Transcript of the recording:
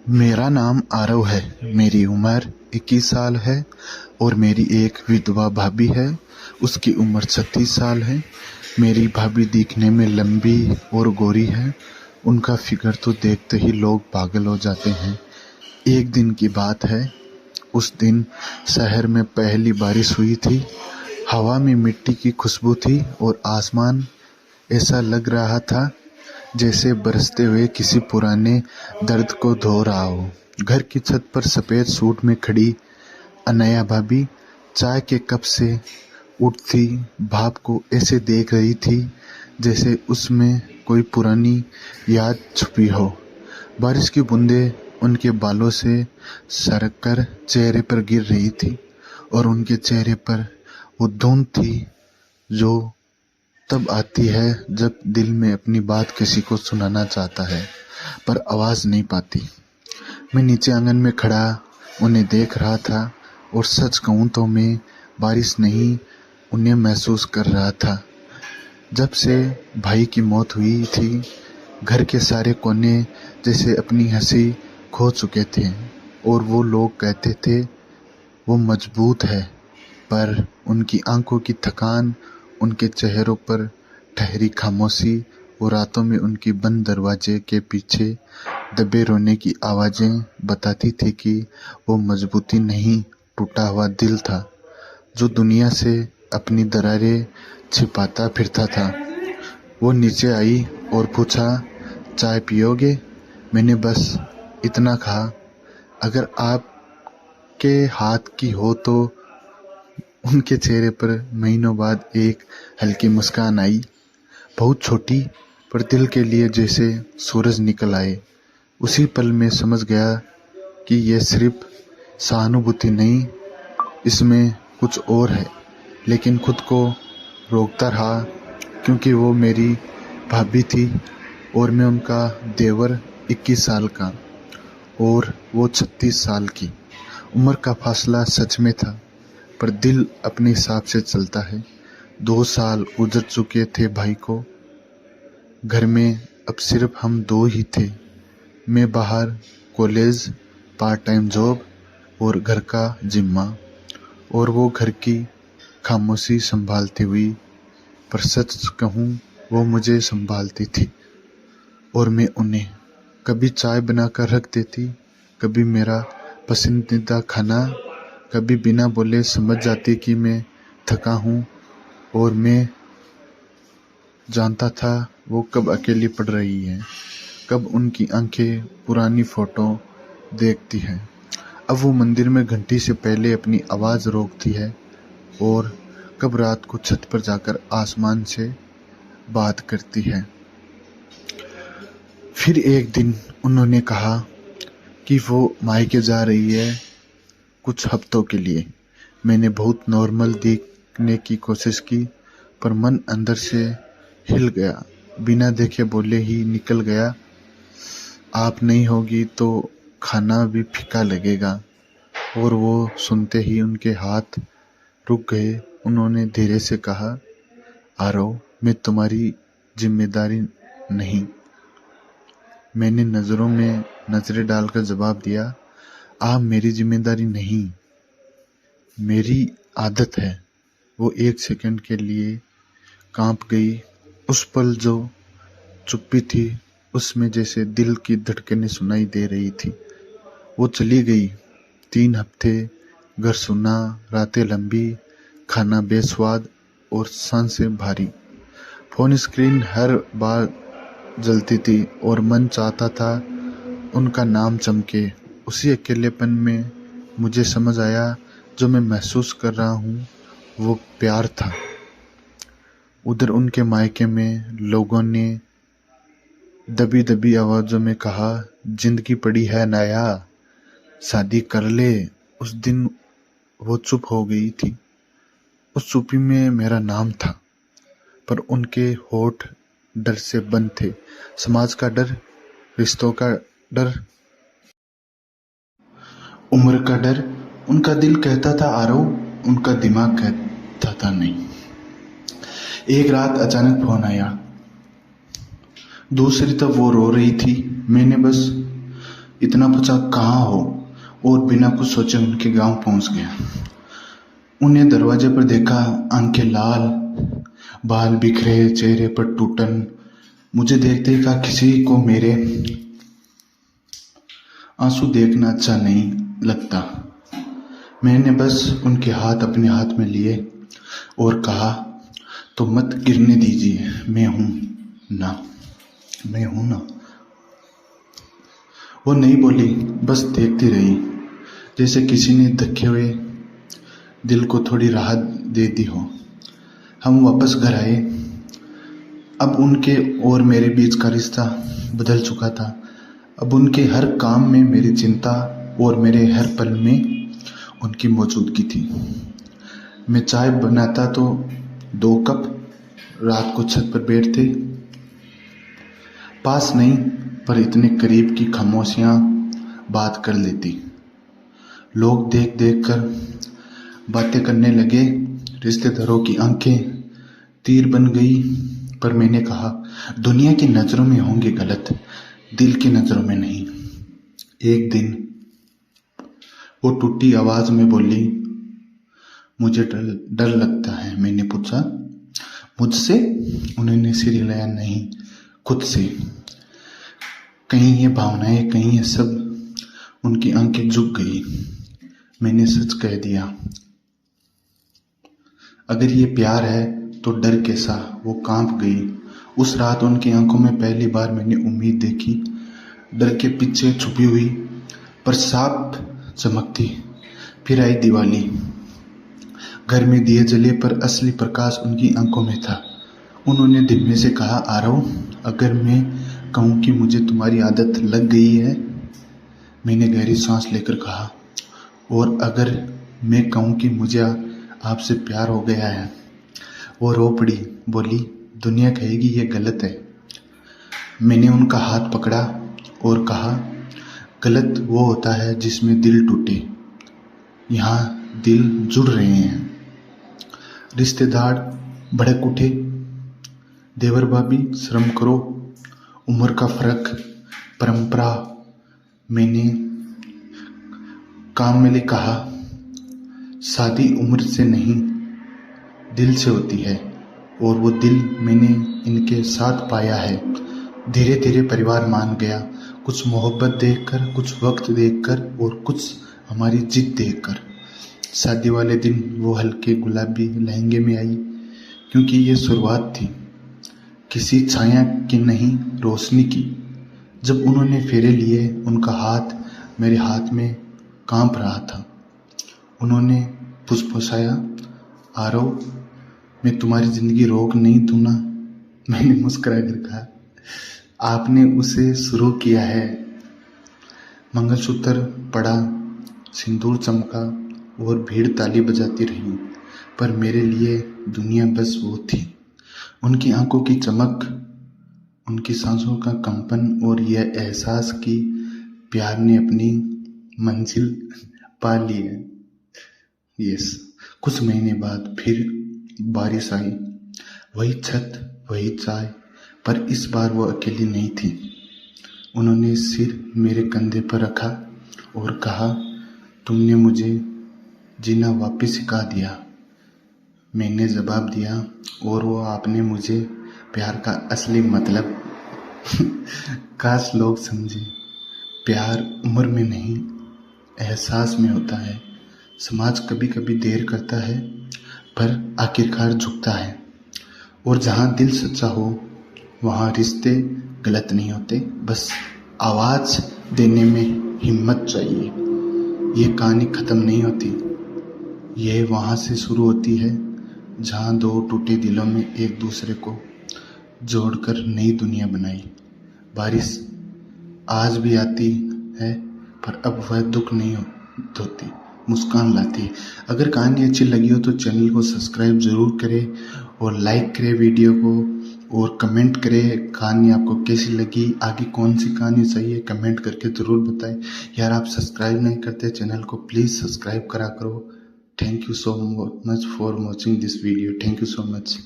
मेरा नाम आरव है। मेरी उम्र 21 साल है और मेरी एक विधवा भाभी है। उसकी उम्र 36 साल है। मेरी भाभी दिखने में लंबी और गोरी है। उनका फिगर तो देखते ही लोग पागल हो जाते हैं। एक दिन की बात है। उस दिन शहर में पहली बारिश हुई थी। हवा में मिट्टी की खुशबू थी और आसमान ऐसा लग रहा था जैसे बरसते हुए किसी पुराने दर्द को धो रहा हो। घर की छत पर सफ़ेद सूट में खड़ी अनया भाभी चाय के कप से उठती भाप को ऐसे देख रही थी जैसे उसमें कोई पुरानी याद छुपी हो। बारिश की बूंदें उनके बालों से सरक कर चेहरे पर गिर रही थी और उनके चेहरे पर वो धुंध थी जो तब आती है जब दिल में अपनी बात किसी को सुनाना चाहता है पर आवाज़ नहीं पाती। मैं नीचे आंगन में खड़ा उन्हें देख रहा था और सच कहूँ तो मैं बारिश नहीं उन्हें महसूस कर रहा था। जब से भाई की मौत हुई थी घर के सारे कोने जैसे अपनी हंसी खो चुके थे और वो लोग कहते थे वो मजबूत है, पर उनकी आंखों की थकान, उनके चेहरों पर ठहरी खामोशी और रातों में उनकी बंद दरवाजे के पीछे दबे रोने की आवाज़ें बताती थी कि वो मजबूती नहीं, टूटा हुआ दिल था जो दुनिया से अपनी दरारें छिपाता फिरता था। वो नीचे आई और पूछा, चाय पियोगे? मैंने बस इतना कहा, अगर आपके हाथ की हो तो। उनके चेहरे पर महीनों बाद एक हल्की मुस्कान आई, बहुत छोटी पर दिल के लिए जैसे सूरज निकल आए। उसी पल में समझ गया कि यह सिर्फ सहानुभूति नहीं, इसमें कुछ और है। लेकिन खुद को रोकता रहा क्योंकि वो मेरी भाभी थी और मैं उनका देवर 21 साल का और वो 36 साल की। उम्र का फासला सच में था पर दिल अपने हिसाब से चलता है। 2 साल गुजर चुके थे भाई को। घर में अब सिर्फ हम दो ही थे। मैं बाहर कॉलेज, पार्ट टाइम जॉब और घर का जिम्मा, और वो घर की खामोशी संभालती हुई। पर सच कहूँ वो मुझे संभालती थी और मैं उन्हें। कभी चाय बनाकर रख देती, कभी मेरा पसंदीदा खाना, कभी बिना बोले समझ जाती कि मैं थका हूँ और मैं जानता था वो कब अकेली पड़ रही है, कब उनकी आंखें पुरानी फ़ोटो देखती हैं, अब वो मंदिर में घंटी से पहले अपनी आवाज़ रोकती है और कब रात को छत पर जाकर आसमान से बात करती है। फिर एक दिन उन्होंने कहा कि वो मायके जा रही है कुछ हफ्तों के लिए। मैंने बहुत नॉर्मल दिखने की कोशिश की पर मन अंदर से हिल गया। बिना देखे बोले ही निकल गया, आप नहीं होगी तो खाना भी फीका लगेगा। और वो सुनते ही उनके हाथ रुक गए। उन्होंने धीरे से कहा, आरव, मैं तुम्हारी जिम्मेदारी नहीं। मैंने नज़रों में नज़रें डालकर जवाब दिया, आप मेरी जिम्मेदारी नहीं, मेरी आदत है। वो एक सेकंड के लिए कांप गई। उस पल जो चुप्पी थी उसमें जैसे दिल की धड़कनें सुनाई दे रही थी। वो चली गई। 3 हफ्ते, घर सुना, रातें लंबी, खाना बेस्वाद और सांसें भारी। फ़ोन स्क्रीन हर बार जलती थी और मन चाहता था उनका नाम चमके। उसी अकेलेपन में मुझे समझ आया जो मैं महसूस कर रहा हूँ वो प्यार था। उधर उनके मायके में लोगों ने दबी दबी आवाज़ों में कहा, जिंदगी पड़ी है नया, शादी कर ले। उस दिन वो चुप हो गई थी। उस चुप्पी में मेरा नाम था पर उनके होठ डर से बंद थे। समाज का डर, रिश्तों का डर, उम्र का डर। उनका दिल कहता था आरव, उनका दिमाग कहता था नहीं। एक रात अचानक फोन आया। दूसरी तरफ वो रो रही थी। मैंने बस इतना पूछा कहाँ हो, और बिना कुछ सोचे उनके गांव पहुंच गया। उन्हें दरवाजे पर देखा, आंखें लाल, बाल बिखरे, चेहरे पर टूटन। मुझे देखते ही कहा, किसी को मेरे आंसू देखना अच्छा नहीं लगता। मैंने बस उनके हाथ अपने हाथ में लिए और कहा, तो मत गिरने दीजिए, मैं हूं ना। वो नहीं बोली, बस देखती रही, जैसे किसी ने धक्के हुए दिल को थोड़ी राहत दे दी हो। हम वापस घर आए। अब उनके और मेरे बीच का रिश्ता बदल चुका था। अब उनके हर काम में मेरी चिंता और मेरे हर पल में उनकी मौजूदगी थी। मैं चाय बनाता तो 2 कप रात को छत पर बैठते, पास नहीं पर इतने करीब की खामोशियां बात कर लेती। लोग देख देख कर बातें करने लगे। रिश्तेदारों की आंखें तीर बन गई, पर मैंने कहा, दुनिया की नज़रों में होंगे गलत, दिल की नज़रों में नहीं। एक दिन वो टूटी आवाज में बोली, मुझे डर लगता है। मैंने पूछा, मुझसे? उन्होंने सिर हिलाया, नहीं, खुद से। कहीं ये भावनाएं, कहीं ये सब। उनकी आंखें झुक गई। मैंने सच कह दिया, अगर ये प्यार है तो डर कैसा। वो कांप गई। उस रात उनकी आंखों में पहली बार मैंने उम्मीद देखी, डर के पीछे छुपी हुई पर साफ चमकती। फिर आई दिवाली। घर में दिए जले पर असली प्रकाश उनकी आंखों में था। उन्होंने धीमे से कहा, आरव, अगर मैं कहूँ कि मुझे तुम्हारी आदत लग गई है? मैंने गहरी सांस लेकर कहा, और अगर मैं कहूँ कि मुझे आपसे प्यार हो गया है? वो रो पड़ी, बोली, दुनिया कहेगी ये गलत है। मैंने उनका हाथ पकड़ा और कहा, गलत वो होता है जिसमें दिल टूटे। यहाँ दिल जुड़ रहे हैं। रिश्तेदार भड़क उठे, देवर भाभी शर्म करो, उम्र का फर्क, परंपरा। मैंने काम में कहा, शादी उम्र से नहीं दिल से होती है, और वो दिल मैंने इनके साथ पाया है। धीरे धीरे परिवार मान गया, कुछ मोहब्बत देखकर, कुछ वक्त देखकर, और कुछ हमारी जिद देखकर। शादी वाले दिन वो हल्के गुलाबी लहंगे में आई, क्योंकि ये शुरुआत थी, किसी छाया की नहीं, रोशनी की। जब उन्होंने फेरे लिए, उनका हाथ मेरे हाथ में कांप रहा था। उन्होंने फुसफुसाया, आरव, मैं तुम्हारी जिंदगी रोक नहीं दूँ ना। मैंने मुस्कुरा कर कहा, आपने उसे शुरू किया है। मंगलसूत्र पड़ा, सिंदूर चमका और भीड़ ताली बजाती रही, पर मेरे लिए दुनिया बस वो थी। उनकी आंखों की चमक, उनकी सांसों का कंपन, और यह एहसास कि प्यार ने अपनी मंजिल पा ली है। यस। कुछ महीने बाद फिर बारिश आई, वही छत, वही चाय, पर इस बार वो अकेली नहीं थी। उन्होंने सिर मेरे कंधे पर रखा और कहा, तुमने मुझे जीना वापस सिखा दिया। मैंने जवाब दिया, और वो आपने मुझे प्यार का असली मतलब काश लोग समझे, प्यार उम्र में नहीं, एहसास में होता है। समाज कभी कभी देर करता है, पर आखिरकार झुकता है। और जहाँ दिल सच्चा हो, वहाँ रिश्ते गलत नहीं होते, बस आवाज़ देने में हिम्मत चाहिए। ये कहानी ख़त्म नहीं होती, यह वहाँ से शुरू होती है जहाँ 2 टूटे दिलों में एक दूसरे को जोड़कर नई दुनिया बनाई। बारिश आज भी आती है, पर अब वह दुख नहीं होती, मुस्कान लाती है। अगर कहानी अच्छी लगी हो तो चैनल को सब्सक्राइब ज़रूर करें और लाइक करें वीडियो को, और कमेंट करें कहानी आपको कैसी लगी, आगे कौन सी कहानी चाहिए कमेंट करके ज़रूर बताएं। यार आप सब्सक्राइब नहीं करते चैनल को, प्लीज़ सब्सक्राइब करा करो। Thank you so much for watching this video. Thank you so much.